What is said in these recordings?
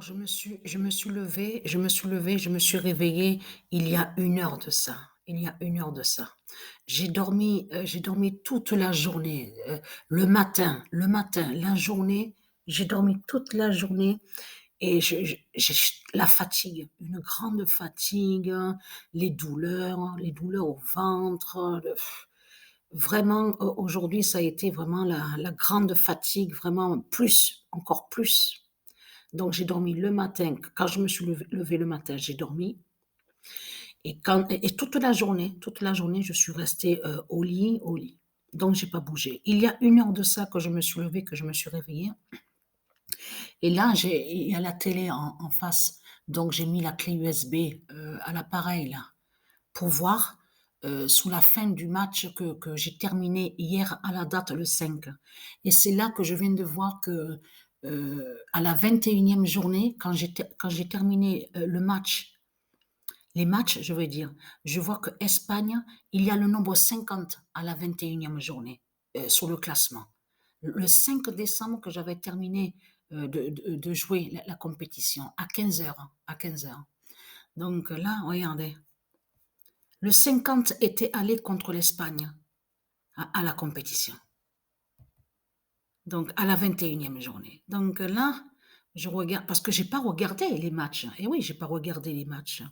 Je me suis réveillée il y a 1 heure de ça. Il y a 1 heure de ça. J'ai dormi toute la journée, le matin, la journée, j'ai dormi toute la journée et j'ai la fatigue, une grande fatigue, les douleurs au ventre, vraiment aujourd'hui ça a été vraiment la grande fatigue, vraiment plus, encore plus. Donc j'ai dormi le matin. Quand je me suis levée le matin, j'ai dormi et toute la journée, je suis restée, au lit. Donc j'ai pas bougé. Il y a 1 heure de ça que je me suis levée, que je me suis réveillée et là, il y a la télé en face. Donc j'ai mis la clé USB, à l'appareil là, pour voir, sous la fin du match que j'ai terminé hier à la date le 5. Et c'est là que je viens de voir que, à la 21e journée, quand j'ai terminé, les matchs, je veux dire, je vois que Espagne, il y a le nombre 50 à la 21e journée, sur le classement. Le 5 décembre que j'avais terminé, de jouer la compétition à 15 heures, à 15 heures. Donc là, regardez, le 50 était allé contre l'Espagne à la compétition. Donc à la 21e journée. Donc là, je regarde parce que j'ai pas regardé les matchs. Et oui, j'ai pas regardé les matchs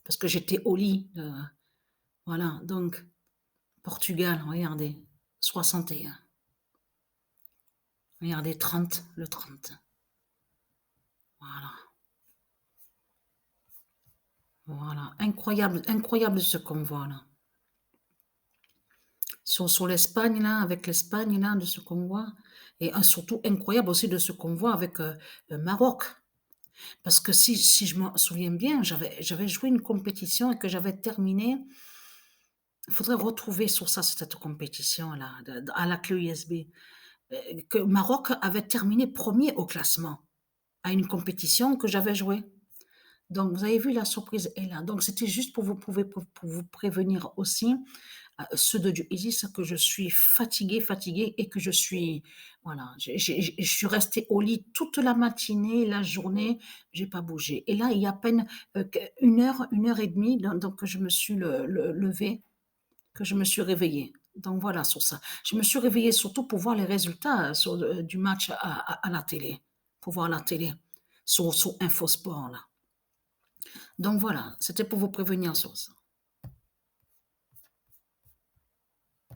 parce que j'étais au lit. Voilà. Donc Portugal, regardez, 61. Regardez, 30, le 30. Voilà. Voilà. Incroyable, incroyable ce qu'on voit là. Sur l'Espagne là, avec l'Espagne là, de ce qu'on voit. Et surtout incroyable aussi de ce qu'on voit avec le Maroc. Parce que si je me souviens bien, j'avais joué une compétition et que j'avais terminé. Il faudrait retrouver sur ça, cette compétition-là, à la clé USB, que Maroc avait terminé premier au classement à une compétition que j'avais jouée. Donc, vous avez vu, la surprise est là. Donc, c'était juste pour vous prévenir aussi, ceux de Dieu Isis, que je suis fatiguée, fatiguée et que je suis, voilà, je suis restée au lit toute la matinée, la journée, j'ai pas bougé. Et là, il y a à peine 1 heure et demie, donc que je me suis levée, que je me suis réveillée. Donc voilà sur ça. Je me suis réveillée surtout pour voir les résultats du match à la télé, pour voir la télé sur Infosport là. Donc voilà, c'était pour vous prévenir sur ça.